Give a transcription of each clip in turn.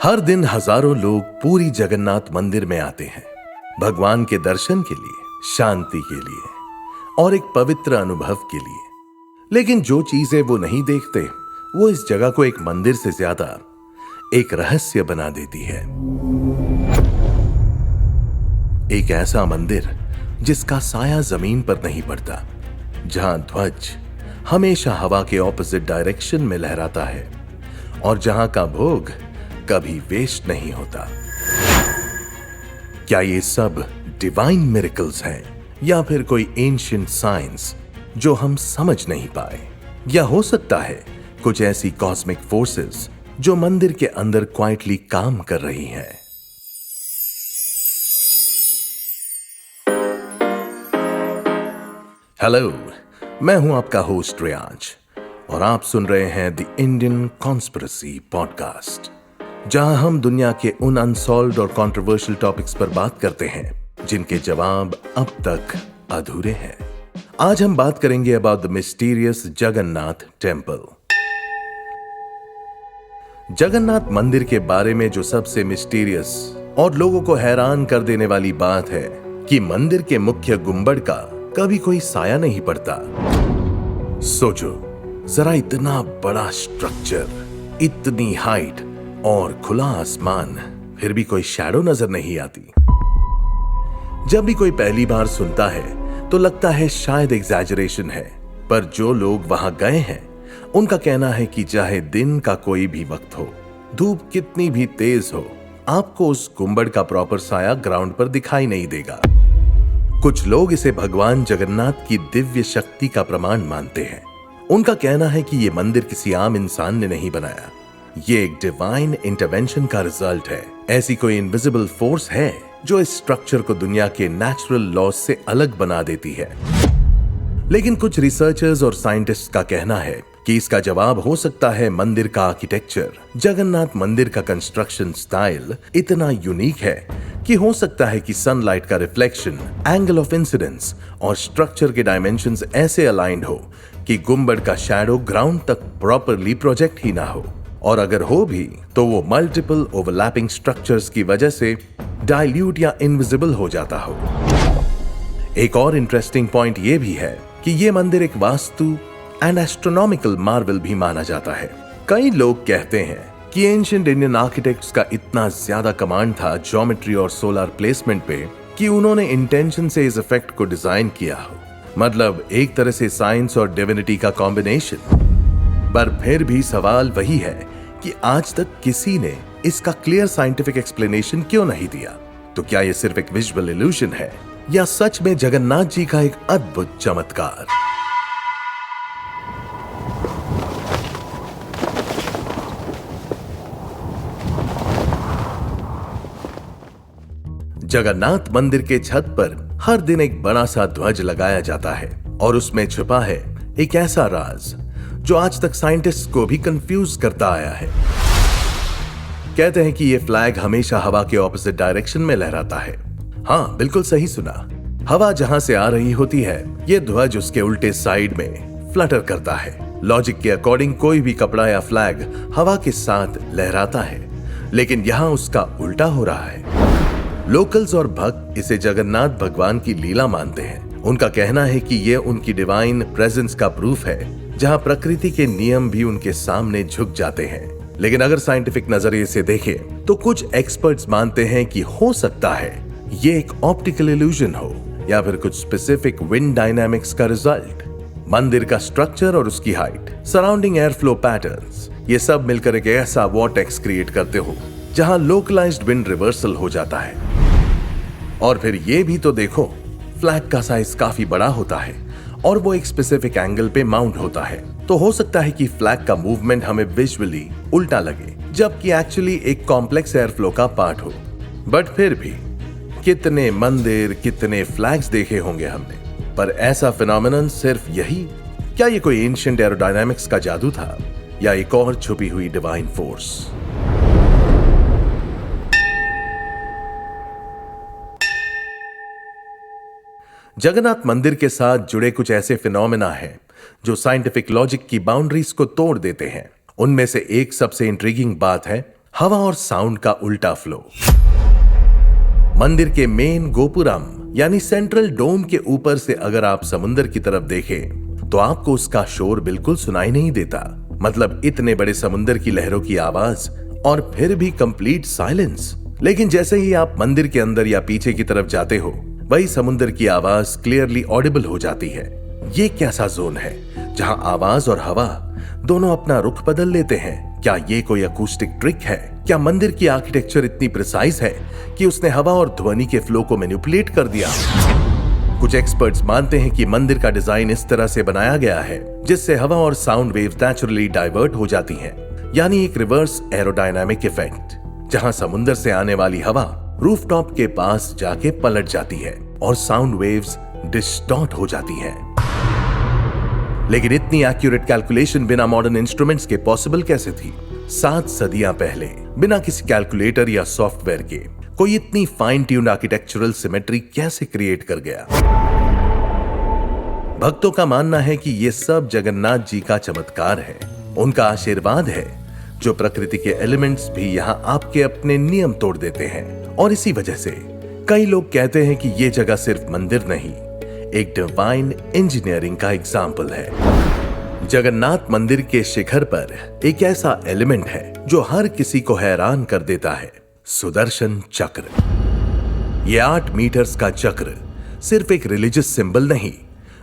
हर दिन हजारों लोग पूरी जगन्नाथ मंदिर में आते हैं, भगवान के दर्शन के लिए, शांति के लिए और एक पवित्र अनुभव के लिए। लेकिन जो चीजें वो नहीं देखते, वो इस जगह को एक मंदिर से ज्यादा एक रहस्य बना देती है। एक ऐसा मंदिर जिसका साया जमीन पर नहीं पड़ता, जहां ध्वज हमेशा हवा के ऑपोजिट डायरेक्शन में लहराता है और जहां का भोग कभी वेस्ट नहीं होता। क्या ये सब डिवाइन मिरेकल्स हैं या फिर कोई एंशिएंट साइंस जो हम समझ नहीं पाए? या हो सकता है कुछ ऐसी कॉस्मिक फोर्सेस जो मंदिर के अंदर क्वाइटली काम कर रही हैं? हेलो, मैं हूं आपका होस्ट रियाज और आप सुन रहे हैं द इंडियन कॉन्स्पिरेसी पॉडकास्ट, जहां हम दुनिया के उन अनसॉल्व्ड और कंट्रोवर्शियल टॉपिक्स पर बात करते हैं जिनके जवाब अब तक अधूरे हैं। आज हम बात करेंगे about the mysterious Jagannath temple. Jagannath मंदिर के बारे में जो सबसे मिस्टीरियस और लोगों को हैरान कर देने वाली बात है कि मंदिर के मुख्य गुंबद का कभी कोई साया नहीं पड़ता। सोचो जरा, इतना बड़ा स्ट्रक्चर, इतनी हाइट और खुला आसमान, फिर भी कोई शैडो नजर नहीं आती। जब भी कोई पहली बार सुनता है तो लगता है शायद एग्जैजरेशन है, पर जो लोग वहां गए हैं उनका कहना है कि चाहे दिन का कोई भी वक्त हो, धूप कितनी भी तेज हो, आपको उस गुंबद का प्रॉपर साया ग्राउंड पर दिखाई नहीं देगा। कुछ लोग इसे भगवान जगन्नाथ की दिव्य शक्ति का प्रमाण मानते हैं। उनका कहना है कि यह मंदिर किसी आम इंसान ने नहीं बनाया, ये एक डिवाइन इंटरवेंशन का रिजल्ट है। ऐसी कोई इनविजिबल फोर्स है जो इस स्ट्रक्चर को दुनिया के नेचुरल लॉज से अलग बना देती है। लेकिन कुछ रिसर्चर्स और साइंटिस्ट का कहना है कि इसका जवाब हो सकता है मंदिर का आर्किटेक्चर। जगन्नाथ मंदिर का कंस्ट्रक्शन स्टाइल इतना यूनिक है कि हो सकता है कि सनलाइट का रिफ्लेक्शन, एंगल ऑफ इंसिडेंस और स्ट्रक्चर के डायमेंशंस ऐसे अलाइंड हो कि गुंबद का शैडो ग्राउंड तक प्रॉपरली प्रोजेक्ट ही ना हो, और अगर हो भी तो वो मल्टीपल ओवरलैपिंग स्ट्रक्चर्स की वजह से डाइल्यूट या इनविजिबल हो जाता हो। एक और इंटरेस्टिंग पॉइंट ये भी है कि ये मंदिर एक वास्तु एंड एस्ट्रोनॉमिकल मार्वल भी माना जाता है। कई लोग कहते हैं कि एंशिएंट इंडियन आर्किटेक्ट्स का इतना ज्यादा कमांड था ज्योमेट्री और सोलर प्लेसमेंट पे कि उन्होंने इंटेंशन से इस इफेक्ट को डिजाइन किया हो। मतलब एक तरह से साइंस और डिविनिटी का कॉम्बिनेशन। पर फिर भी सवाल वही है कि आज तक किसी ने इसका क्लियर साइंटिफिक एक्सप्लेनेशन क्यों नहीं दिया। तो क्या यह सिर्फ एक विजुअल इल्यूजन है या सच में जगन्नाथ जी का एक अद्भुत चमत्कार? जगन्नाथ मंदिर के छत पर हर दिन एक बड़ा सा ध्वज लगाया जाता है और उसमें छुपा है एक ऐसा राज जो आज तक साइंटिस्ट को भी कंफ्यूज करता आया है। कहते हैं कि यह फ्लैग हमेशा हवा के ऑपोजिट डायरेक्शन में लहराता है। हाँ, बिल्कुल सही सुना। हवा जहां से आ रही होती है, यह ध्वज उसके उल्टे साइड में फ्लटर करता है। लॉजिक के अकॉर्डिंग कोई भी कपड़ा या फ्लैग हवा के साथ लहराता है, लेकिन यहां उसका उल्टा हो रहा है। लोकल्स और भक्त इसे जगन्नाथ भगवान की लीला मानते हैं। उनका कहना है कि यह उनकी डिवाइन प्रेजेंस का प्रूफ है, जहां प्रकृति के नियम भी उनके सामने झुक जाते हैं। लेकिन अगर साइंटिफिक नजरिए से देखें तो कुछ एक्सपर्ट्स मानते हैं कि हो सकता है ये एक ऑप्टिकल इल्यूजन हो या फिर कुछ स्पेसिफिक विंड डायनामिक्स का रिजल्ट। मंदिर का स्ट्रक्चर और उसकी height, surrounding air flow patterns, ये सब मिलकर एक ऐसा वॉर्टेक्स क्रिएट करते हो जहां लोकलाइज्ड विंड रिवर्सल हो जाता है। और फिर ये भी तो देखो, फ्लैग का साइज काफी बड़ा होता है और वो एक स्पेसिफिक एंगल पे माउंट होता है। तो हो सकता है कि फ्लैग का मूवमेंट हमें विजुअली उल्टा लगे, जबकि एक्चुअली एक कॉम्प्लेक्स एयर फ्लो का पार्ट हो। बट फिर भी कितने मंदिर, कितने फ्लैग्स देखे होंगे हमने, पर ऐसा फिनोमेनन सिर्फ यही? क्या ये कोई एंशिएंट एरोडायनामिक्स का जादू था या एक और छुपी हुई डिवाइन फोर्स? जगन्नाथ मंदिर के साथ जुड़े कुछ ऐसे फिनोमेना हैं जो साइंटिफिक लॉजिक की बाउंड्रीज को तोड़ देते हैं। उनमें से एक सबसे इंट्रिगिंग बात है हवा और साउंड का उल्टा फ्लो। मंदिर के मेन गोपुरम यानी सेंट्रल डोम के ऊपर से अगर आप समुद्र की तरफ देखें तो आपको उसका शोर बिल्कुल सुनाई नहीं देता। मतलब इतने बड़े समुद्र की लहरों की आवाज और फिर भी कंप्लीट साइलेंस। लेकिन जैसे ही आप मंदिर के अंदर या पीछे की तरफ जाते हो वही समुद्र की आवाज क्लियरली ऑडिबल हो जाती है। ये कैसा जोन है जहां आवाज और हवा दोनों अपना रुख बदल लेते हैं? क्या ये कोई अकूस्टिक ट्रिक है? क्या मंदिर की आर्किटेक्चर इतनी प्रिसाइज है कि उसने हवा और ध्वनि के फ्लो को मैनिपुलेट कर दिया? कुछ एक्सपर्ट्स मानते हैं कि मंदिर का डिजाइन इस तरह से बनाया गया है जिससे हवा और साउंड वेव्स नेचुरली डाइवर्ट हो जाती हैं, यानी एक रिवर्स एरोडायनामिक इफेक्ट, जहां समुद्र से आने वाली हवा रूफटॉप के पास जाके पलट जाती है और साउंड वेव्स डिस्टॉर्ट हो जाती हैं। लेकिन इतनी एक्यूरेट कैलकुलेशन बिना मॉडर्न इंस्ट्रूमेंट्स के पॉसिबल कैसे थी? 7 सदियां पहले बिना किसी कैलकुलेटर या सॉफ्टवेयर के कोई इतनी फाइन ट्यून्ड आर्किटेक्चरल सिमेट्री कैसे क्रिएट कर गया? भक्तों का मानना है कि यह सब जगन्नाथ जी का चमत्कार है, उनका आशीर्वाद है, जो प्रकृति के एलिमेंट्स भी यहां आपके अपने नियम तोड़ देते हैं। और इसी वजह से कई लोग कहते हैं कि यह जगह सिर्फ मंदिर नहीं, एक डिवाइन इंजीनियरिंग का एग्जाम्पल है। जगन्नाथ मंदिर के शिखर पर एक ऐसा एलिमेंट है जो हर किसी को हैरान कर देता है, सुदर्शन चक्र। यह 8 मीटर्स का चक्र सिर्फ एक रिलीजियस सिंबल नहीं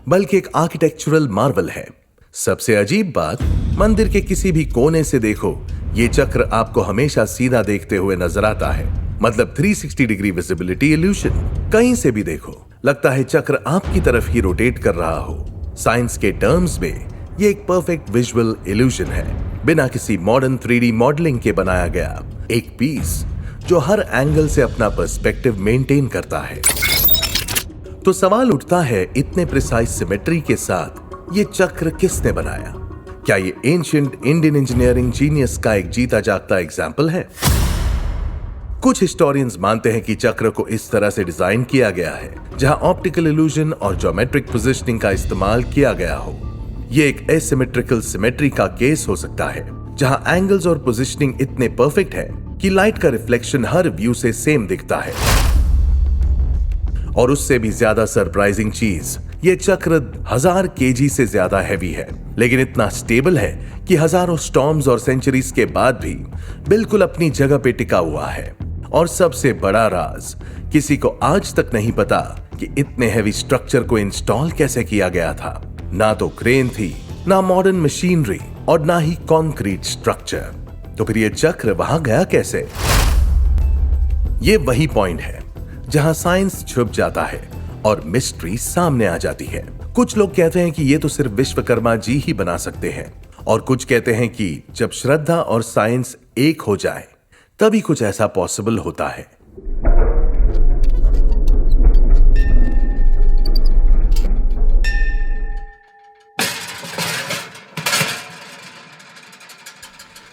बल्कि एक आर्किटेक्चरल मार्वल है। सबसे अजीब बात, मंदिर के किसी भी कोने से देखो ये चक्र आपको हमेशा सीधा देखते हुए नजर आता है। मतलब 360 डिग्री विजिबिलिटी इल्यूशन। कहीं से भी देखो लगता है चक्र आपकी तरफ ही रोटेट कर रहा हो। साइंस के टर्म्स में ये एक परफेक्ट विजुअल इल्यूशन है, बिना किसी मॉडर्न 3D मॉडलिंग के बनाया गया एक पीस जो हर एंगल से अपना पर्सपेक्टिव मेंटेन करता है। तो सवाल उठता है, इतने प्रिसाइज सिमेट्री के साथ ये चक्र किसने बनाया? क्या ये एंशिएंट इंडियन इंजीनियरिंग जीनियस का एक जीता जागता एग्जाम्पल है? कुछ हिस्टोरियंस मानते हैं कि चक्र को इस तरह से डिजाइन किया गया है जहां ऑप्टिकल इल्यूजन और ज्योमेट्रिक पोजीशनिंग का इस्तेमाल किया गया हो। यह एक एसिमेट्रिकल सिमेट्री का केस हो सकता है जहां एंगल्स और पोजीशनिंग इतने परफेक्ट है कि लाइट का रिफ्लेक्शन हर व्यू से सेम दिखता है। और उससे भी ज्यादा सरप्राइजिंग चीज, ये चक्र 1000 kg से ज्यादा हैवी है, लेकिन इतना स्टेबल है कि हजारों स्टॉर्म्स और सेंचुरीज के बाद भी बिल्कुल अपनी जगह पे टिका हुआ है। और सबसे बड़ा राज, किसी को आज तक नहीं पता कि इतने हैवी स्ट्रक्चर को इंस्टॉल कैसे किया गया था। ना तो क्रेन थी, ना मॉडर्न मशीनरी और ना ही कंक्रीट स्ट्रक्चर। तो फिर ये चक्र वहां गया कैसे? ये वही पॉइंट है जहां साइंस छुप जाता है और मिस्ट्री सामने आ जाती है। कुछ लोग कहते हैं कि ये तो सिर्फ विश्वकर्मा जी ही बना सकते हैं, और कुछ कहते हैं कि जब श्रद्धा और साइंस एक हो जाए तभी कुछ ऐसा पॉसिबल होता है।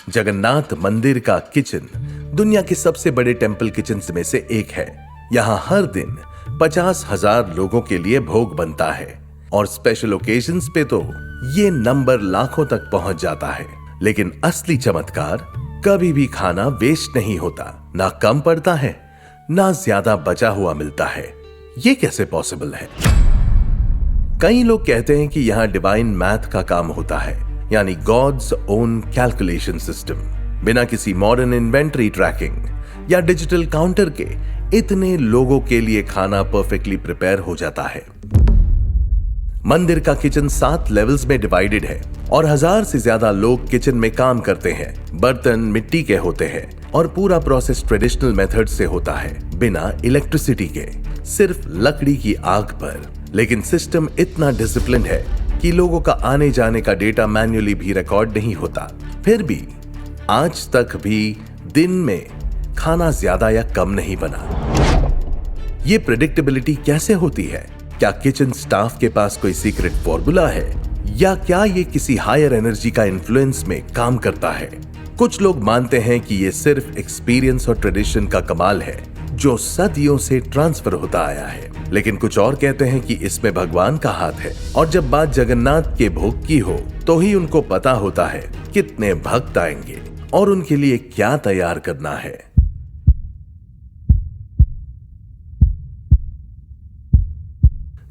जगन्नाथ मंदिर का किचन दुनिया के सबसे बड़े टेंपल किचन्स में से एक है। यहाँ हर दिन 50,000 लोगों के लिए भोग बनता है और स्पेशल ओकेजन्स पे तो ये नंबर लाखों तक पहुंच जाता है। लेकिन असली चमत्कार, कभी भी खाना वेस्ट नहीं होता, ना कम पड़ता है ना ज्यादा बचा हुआ मिलता है। ये कैसे पॉसिबल है? कई लोग कहते हैं कि यहाँ डिवाइन मैथ का काम होता है, यानी गॉड्स ओन कैलकुलेशन सिस्टम। बिना किसी मॉडर्न इन्वेंटरी ट्रैकिंग या डिजिटल काउंटर के इतने लोगों के लिए खाना परफेक्टली प्रिपेयर हो जाता है। मंदिर का किचन 7 लेवल्स में डिवाइडेड है और 1000 से ज्यादा लोग किचन में काम करते हैं। बर्तन मिट्टी के होते हैं और पूरा प्रोसेस ट्रेडिशनल मेथड से होता है, बिना इलेक्ट्रिसिटी के, सिर्फ लकड़ी की आग पर। लेकिन सिस्टम इतना डिसिप्लिन्ड है कि लोगों का आने जाने का डेटा मैन्युअली भी रिकॉर्ड नहीं होता। फिर भी आज तक भी दिन में खाना ज्यादा या कम नहीं बना। ये प्रेडिक्टेबिलिटी कैसे होती है? क्या किचन स्टाफ के पास कोई सीक्रेट फॉर्मूला है, या क्या ये किसी हायर एनर्जी का इन्फ्लुएंस में काम करता है? कुछ लोग मानते हैं कि ये सिर्फ एक्सपीरियंस और ट्रेडिशन का कमाल है जो सदियों से ट्रांसफर होता आया है। लेकिन कुछ और कहते हैं कि इसमें भगवान का हाथ है, और जब बात जगन्नाथ के भोग की हो तो ही उनको पता होता है कितने भक्त आएंगे और उनके लिए क्या तैयार करना है।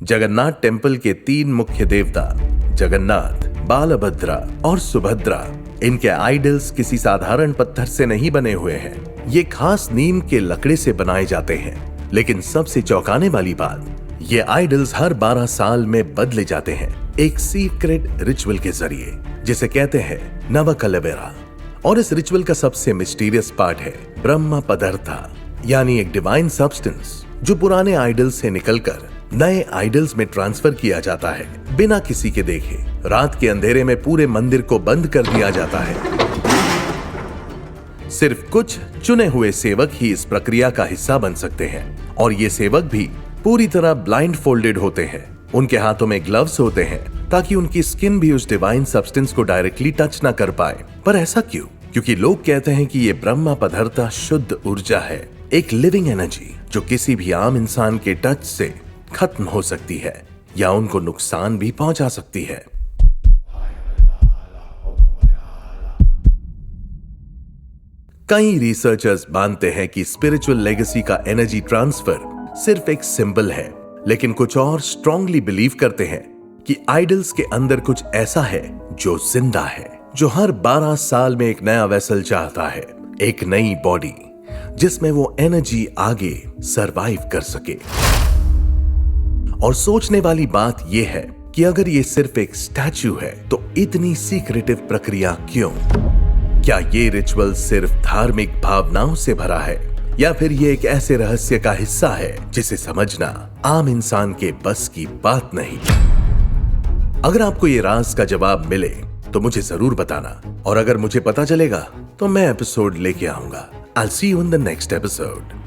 जगन्नाथ टेम्पल के 3 मुख्य देवता जगन्नाथ, बालभद्रा और सुभद्रा, इनके आइडल्स किसी साधारण पत्थर से नहीं बने हुए हैं। ये खास नीम के लकड़े से बनाए जाते हैं। लेकिन सबसे चौंकाने वाली बात, ये आइडल्स हर 12 साल में बदले जाते हैं एक सीक्रेट रिचुअल के जरिए, जिसे कहते हैं नवकलेबरा। और इस रिचुअल का सबसे मिस्टीरियस पार्ट है ब्रह्म पदार्था, यानी एक डिवाइन सब्सटेंस जो पुराने आइडल्स से निकलकर नए आइडल्स में ट्रांसफर किया जाता है बिना किसी के देखे। रात के अंधेरे में पूरे मंदिर को बंद कर दिया जाता है। सिर्फ कुछ चुने हुए सेवक ही इस प्रक्रिया का हिस्सा बन सकते हैं, और ये सेवक भी पूरी तरह ब्लाइंड फोल्डेड होते हैं। उनके हाथों में ग्लव्स होते हैं ताकि उनकी स्किन भी उस डिवाइन सब्सटेंस को डायरेक्टली टच ना कर पाए। पर ऐसा क्यों? क्योंकि लोग कहते हैं कि ये ब्रह्म पदार्थ शुद्ध ऊर्जा है, एक लिविंग एनर्जी जो किसी भी आम इंसान के टच से खत्म हो सकती है या उनको नुकसान भी पहुंचा सकती है। कई रिसर्चर्स मानते हैं कि स्पिरिचुअल लेगेसी का एनर्जी ट्रांसफर सिर्फ एक सिंबल है, लेकिन कुछ और स्ट्रांगली बिलीव करते हैं कि आइडल्स के अंदर कुछ ऐसा है जो जिंदा है, जो हर 12 साल में एक नया वेसल चाहता है, एक नई बॉडी जिसमें वो एनर्जी आगे सरवाइव कर सके। और सोचने वाली बात यह है कि अगर ये सिर्फ एक स्टैच्यू है तो इतनी सीक्रेटिव प्रक्रिया क्यों? क्या ये रिचुअल सिर्फ धार्मिक भावनाओं से भरा है, या फिर ये एक ऐसे रहस्य का हिस्सा है जिसे समझना आम इंसान के बस की बात नहीं? अगर आपको ये राज का जवाब मिले तो मुझे जरूर बताना, और अगर मुझे पता चलेगा तो मैं एपिसोड लेके आऊंगा। I'll see you in the next episode.